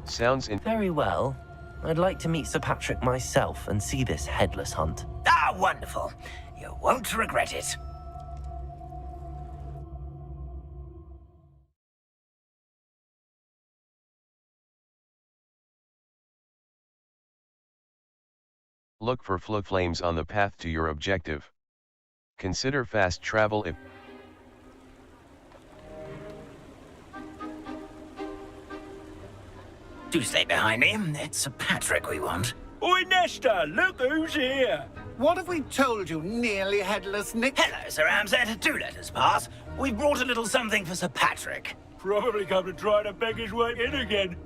Sounds Very well. I'd like to meet Sir Patrick myself and see this headless hunt. Ah, wonderful. You won't regret it. Look for flames on the path to your objective. Consider fast travel if Do stay behind me. It's Sir Patrick we want. Oi, Nesta, look who's here. What have we told you, nearly headless Nick? Hello, Sir Ramsay. Do let us pass. We've brought a little something for Sir Patrick. Probably come to try to beg his way in again.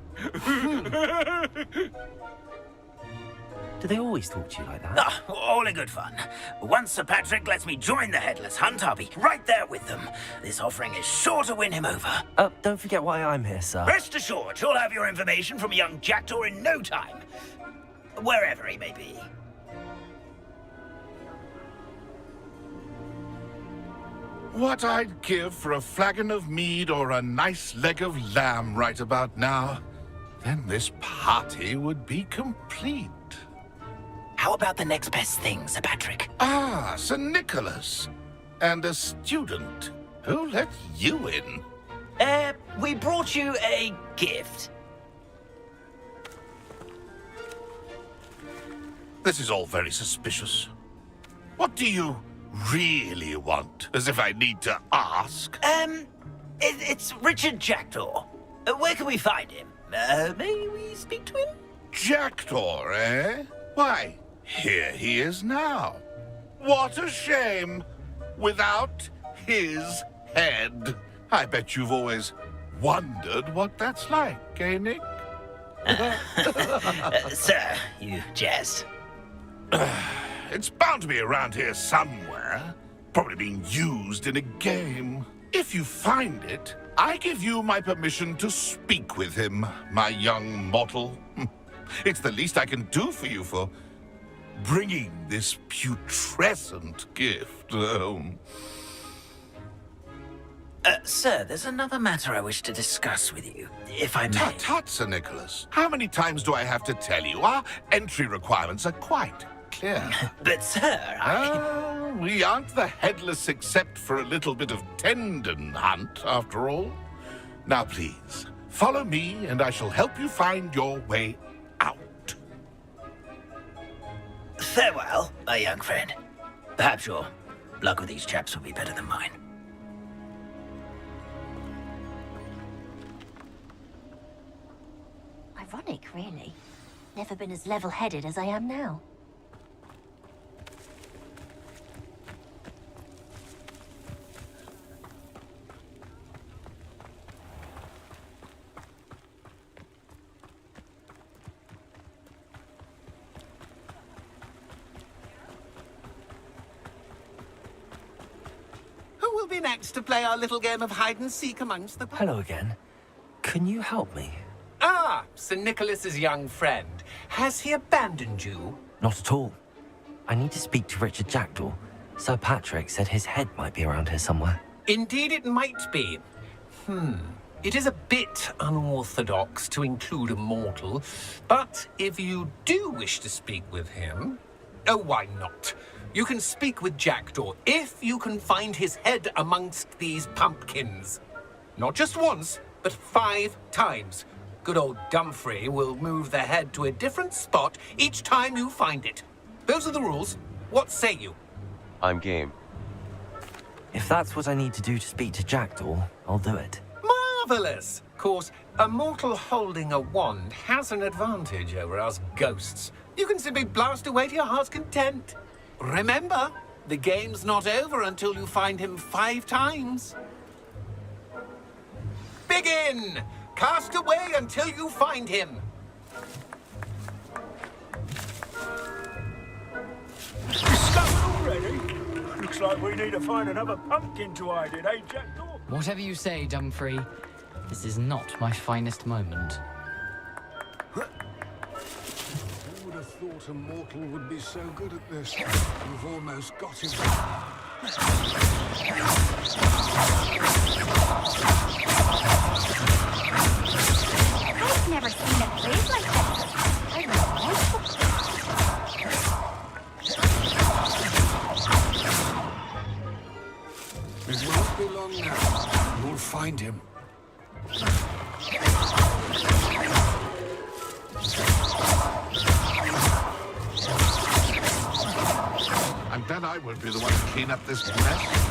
Do they always talk to you like that? Ah, all in good fun. Once Sir Patrick lets me join the Headless Hunt, I'll be right there with them. This offering is sure to win him over. Don't forget why I'm here, sir. Rest assured, you'll have your information from a young jackdaw in no time. Wherever he may be. What I'd give for a flagon of mead or a nice leg of lamb right about now. Then this party would be complete. How about the next best thing, Sir Patrick? Ah, Sir Nicholas. And a student. Who let you in? We brought you a gift. This is all very suspicious. What do you really want? As if I need to ask. It's Richard Jackdaw. Where can we find him? May we speak to him? Jackdaw, eh? Why, here he is now. What a shame. Without his head. I bet you've always wondered what that's like, eh, Nick? Sir, you jest. It's bound to be around here somewhere. Probably being used in a game. If you find it, I give you my permission to speak with him, my young mortal. It's the least I can do for you for bringing this putrescent gift home. Sir, there's another matter I wish to discuss with you, if I may. Tut, Sir Nicholas. How many times do I have to tell you? Our entry requirements are quite clear. But, sir, we aren't the headless except for a little bit of tendon hunt, after all. Now, please, follow me, and I shall help you find your way out. Farewell, my young friend. Perhaps your luck with these chaps will be better than mine. Ironic, really. Never been as level-headed as I am now. Who will be next to play our little game of hide-and-seek amongst the... Hello again. Can you help me? Ah, Sir Nicholas's young friend. Has he abandoned you? Not at all. I need to speak to Richard Jackdaw. Sir Patrick said his head might be around here somewhere. Indeed it might be. It is a bit unorthodox to include a mortal, but if you do wish to speak with him... Oh, why not? You can speak with Jackdaw if you can find his head amongst these pumpkins. Not just once, but 5 times. Good old Dumfrey will move the head to a different spot each time you find it. Those are the rules. What say you? I'm game. If that's what I need to do to speak to Jackdaw, I'll do it. Marvelous! Of course, a mortal holding a wand has an advantage over us ghosts. You can simply blast away to your heart's content. Remember, the game's not over until you find him 5 times. Begin! Cast away until you find him. Discovered already? Looks like we need to find another pumpkin to hide in, eh, Jackdaw? Whatever you say, Dumfrey. This is not my finest moment. Who would have thought a mortal would be so good at this? You've almost got him. I've never seen a place like this. I don't It won't be long now. You'll find him. I'm glad I won't be the one to clean up this mess.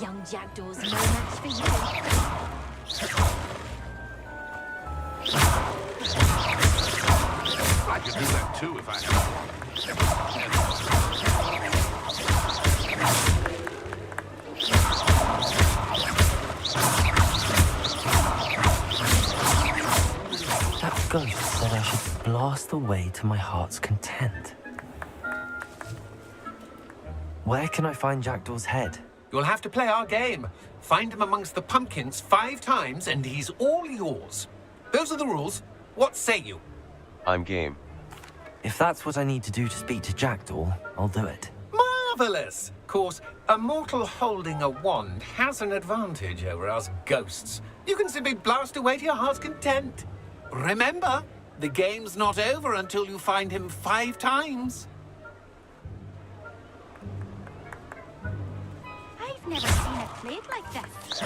Young jackdaws, no match for you. I could do that too if I had one. That ghost said I should blast away to my heart's content. Where can I find Jackdaw's head? You'll have to play our game. Find him amongst the pumpkins 5 times and he's all yours. Those are the rules. What say you? I'm game. If that's what I need to do to speak to Jackdaw, I'll do it. Marvelous! Of course, a mortal holding a wand has an advantage over us ghosts. You can simply blast away to your heart's content. Remember, the game's not over until you find him 5 times. I've never seen it played like this.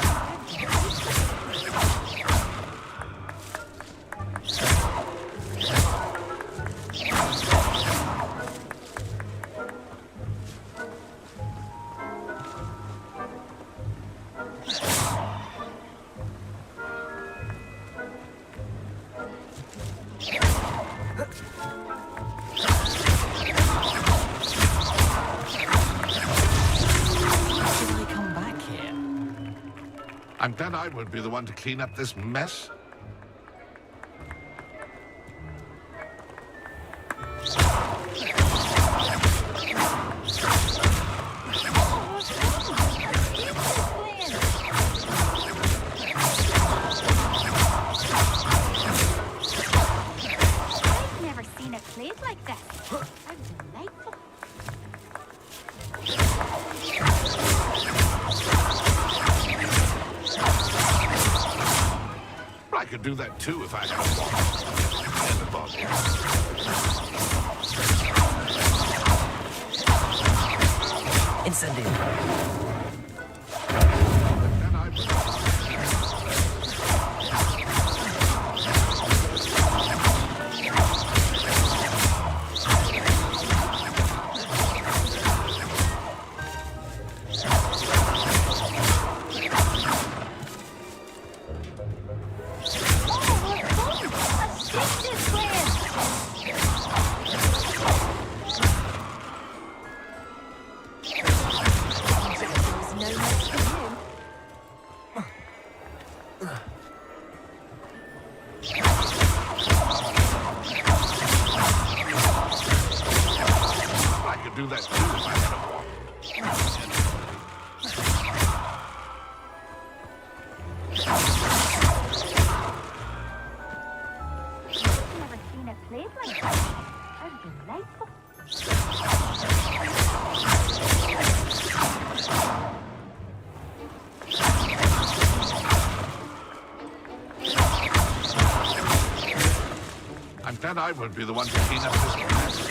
I'm glad I won't be the one to clean up this mess. I've never seen it played like this. How delightful. I could do that too if I had a wand. And a body. Incendio. Do that too if I had a wand. I've never seen it played like this. How delightful. I'm glad I won't be the one to clean up this mess.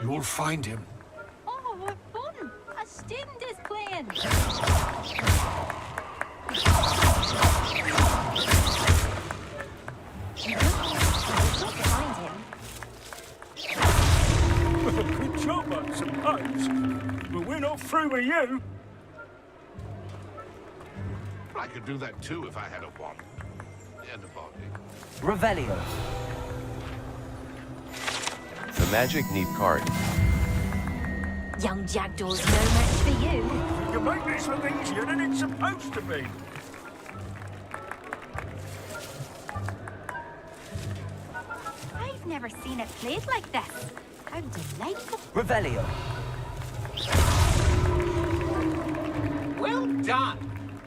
You'll find him. Oh, what fun! A student is playing. Find him. Well, good job, I suppose. But we're not through with you. I could do that too if I had a wand. And a body. Revelio. The magic neat card. Young jackdaws, no match for you. You make this look easier than it's supposed to be. I've never seen it played like this. How delightful. Revelio. Well done.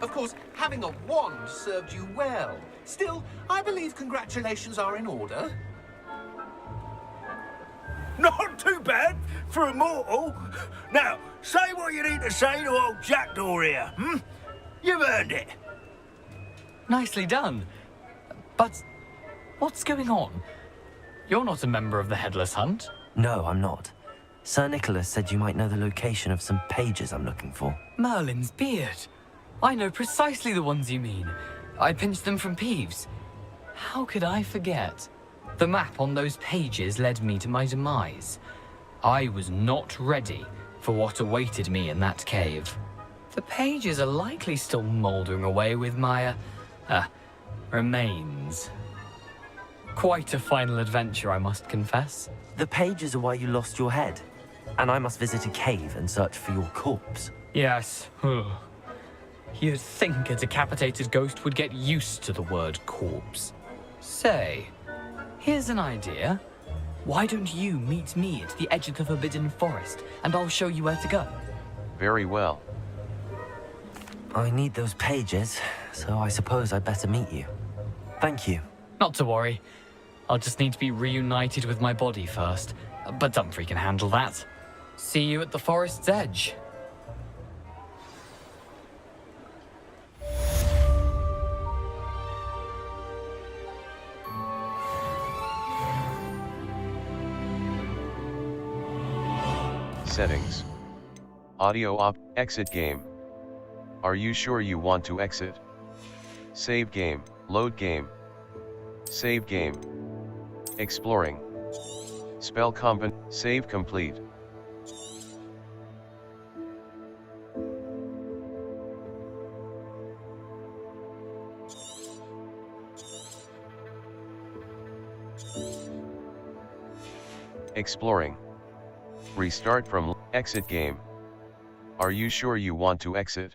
Of course, having a wand served you well. Still, I believe congratulations are in order. Not too bad for a mortal. Now, say what you need to say to old Jackdaw here, hmm? You've earned it. Nicely done. But what's going on? You're not a member of the Headless Hunt. No, I'm not. Sir Nicholas said you might know the location of some pages I'm looking for. Merlin's beard. I know precisely the ones you mean. I pinched them from Peeves. How could I forget? The map on those pages led me to my demise. I was not ready for what awaited me in that cave. The pages are likely still mouldering away with my, remains. Quite a final adventure, I must confess. The pages are why you lost your head, and I must visit a cave and search for your corpse. Yes. You'd think a decapitated ghost would get used to the word corpse. Say, here's an idea. Why don't you meet me at the edge of the Forbidden Forest, and I'll show you where to go? Very well. I need those pages, so I suppose I'd better meet you. Thank you. Not to worry. I'll just need to be reunited with my body first, but Dumfries can handle that. See you at the forest's edge. Settings. Audio op, exit game. Are you sure you want to exit? Save game, load game. Save game. Exploring. Spell combo, save complete. Exploring. Restart from exit game. Are you sure you want to exit?